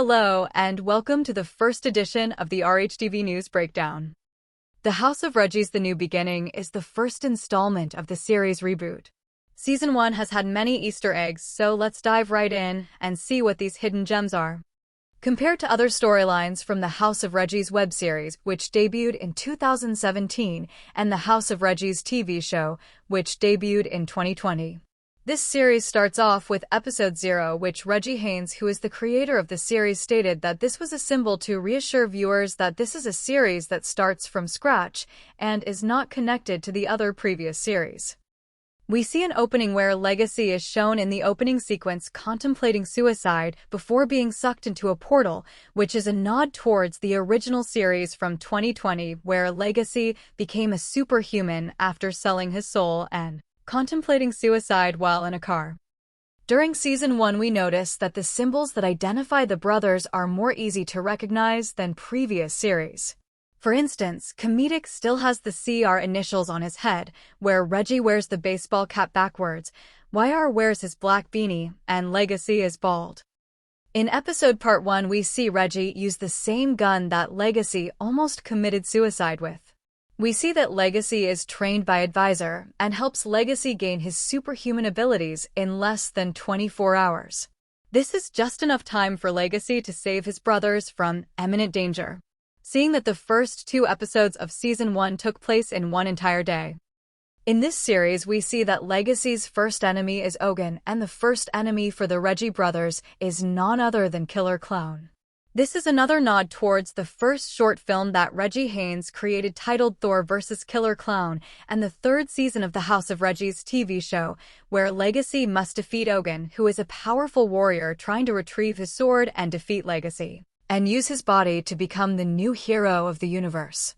Hello, and welcome to the first edition of the RHTV News Breakdown. The House of Reggie's The New Beginning is the first installment of the series reboot. Season 1 has had many Easter eggs, so let's dive right in and see what these hidden gems are. Compared to other storylines from the House of Reggie's web series, which debuted in 2017, and the House of Reggie's TV show, which debuted in 2020. This series starts off with Episode 0, which Reggie Haynes, who is the creator of the series, stated that this was a symbol to reassure viewers that this is a series that starts from scratch and is not connected to the other previous series. We see an opening where Legacy is shown in the opening sequence contemplating suicide before being sucked into a portal, which is a nod towards the original series from 2020 where Legacy became a superhuman after selling his soul and contemplating suicide while in a car. During Season 1, we notice that the symbols that identify the brothers are more easy to recognize than previous series. For instance, Comedic still has the CR initials on his head, where Reggie wears the baseball cap backwards, YR wears his black beanie, and Legacy is bald. In episode Part 1, we see Reggie use the same gun that Legacy almost committed suicide with. We see that Legacy is trained by Advisor and helps Legacy gain his superhuman abilities in less than 24 hours. This is just enough time for Legacy to save his brothers from imminent danger, seeing that the first 2 episodes of Season 1 took place in one entire day. In this series, we see that Legacy's first enemy is Ogun, and the first enemy for the Reggie brothers is none other than Killer Clown. This is another nod towards the first short film that Reggie Haynes created titled Thor vs. Killer Clown and the 3rd season of the House of Reggie's TV show, where Legacy must defeat Ogun, who is a powerful warrior trying to retrieve his sword and defeat Legacy, and use his body to become the new hero of the universe.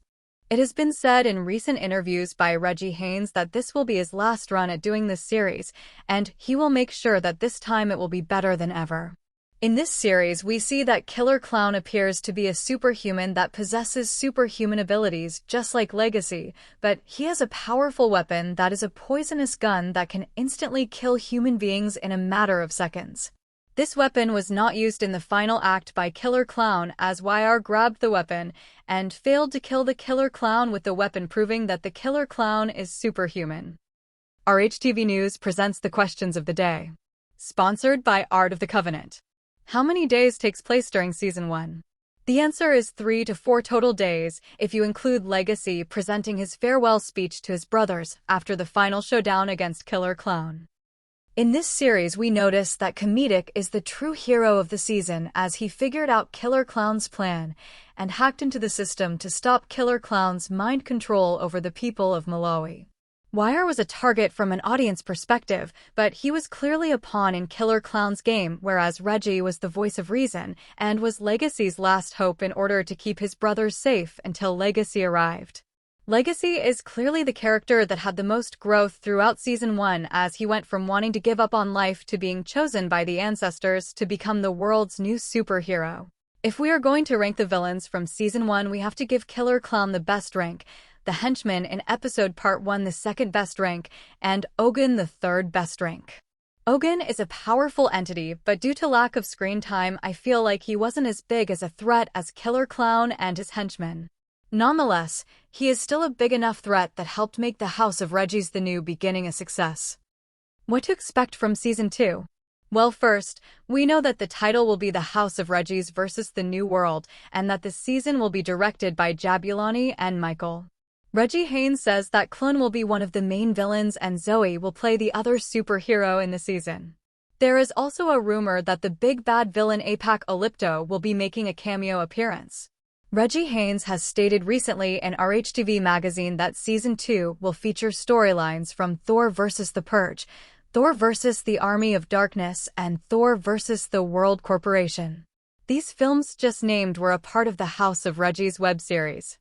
It has been said in recent interviews by Reggie Haynes that this will be his last run at doing this series, and he will make sure that this time it will be better than ever. In this series, we see that Killer Clown appears to be a superhuman that possesses superhuman abilities just like Legacy, but he has a powerful weapon that is a poisonous gun that can instantly kill human beings in a matter of seconds. This weapon was not used in the final act by Killer Clown, as YR grabbed the weapon and failed to kill the Killer Clown with the weapon, proving that the Killer Clown is superhuman. RHTV News presents the questions of the day. Sponsored by Art of the Covenant. How many days takes place during Season 1? The answer is 3 to 4 total days, if you include Legacy presenting his farewell speech to his brothers after the final showdown against Killer Clown. In this series, we notice that Comedic is the true hero of the season as he figured out Killer Clown's plan and hacked into the system to stop Killer Clown's mind control over the people of Malawi. YR was a target from an audience perspective, but he was clearly a pawn in Killer Clown's game, whereas Reggie was the voice of reason and was Legacy's last hope in order to keep his brothers safe until Legacy arrived. Legacy is clearly the character that had the most growth throughout Season 1, as he went from wanting to give up on life to being chosen by the ancestors to become the world's new superhero. If we are going to rank the villains from Season 1, we have to give Killer Clown the best rank, the henchman in Episode Part 1 the second best rank, and Ogun the 3rd best rank. Ogun is a powerful entity, but due to lack of screen time, I feel like he wasn't as big as a threat as Killer Clown and his henchmen. Nonetheless, he is still a big enough threat that helped make the House of Reggie's The New Beginning a success. What to expect from Season 2? Well, first, we know that the title will be The House of Reggie's vs. The New World, and that the season will be directed by Jabulani and Michael. Reggie Haynes says that Clun will be one of the main villains and Zoe will play the other superhero in the season. There is also a rumor that the big bad villain Apac Ellipto will be making a cameo appearance. Reggie Haynes has stated recently in RHTV magazine that Season 2 will feature storylines from Thor vs. the Purge, Thor vs. the Army of Darkness, and Thor vs. the World Corporation. These films just named were a part of the House of Reggie's web series.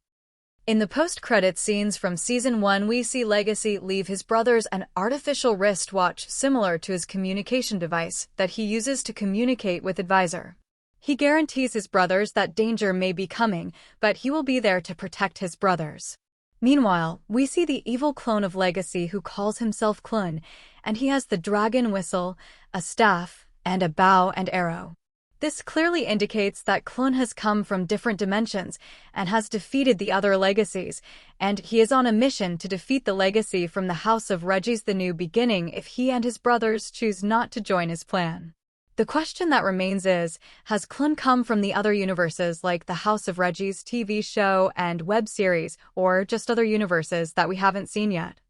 In the post-credits scenes from Season 1, we see Legacy leave his brothers an artificial wristwatch similar to his communication device that he uses to communicate with Advisor. He guarantees his brothers that danger may be coming, but he will be there to protect his brothers. Meanwhile, we see the evil clone of Legacy who calls himself Clun, and he has the dragon whistle, a staff, and a bow and arrow. This clearly indicates that Clun has come from different dimensions and has defeated the other legacies, and he is on a mission to defeat the legacy from the House of Reggie's The New Beginning if he and his brothers choose not to join his plan. The question that remains is, has Clun come from the other universes like the House of Reggie's TV show and web series, or just other universes that we haven't seen yet?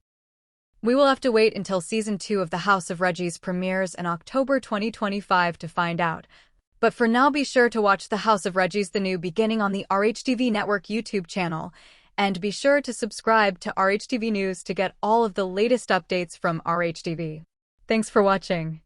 We will have to wait until Season 2 of the House of Reggie's premieres in October 2025 to find out. But for now, be sure to watch the House of Reggie's The New Beginning on the RHTV Network YouTube channel, and be sure to subscribe to RHTV News to get all of the latest updates from RHTV. Thanks for watching.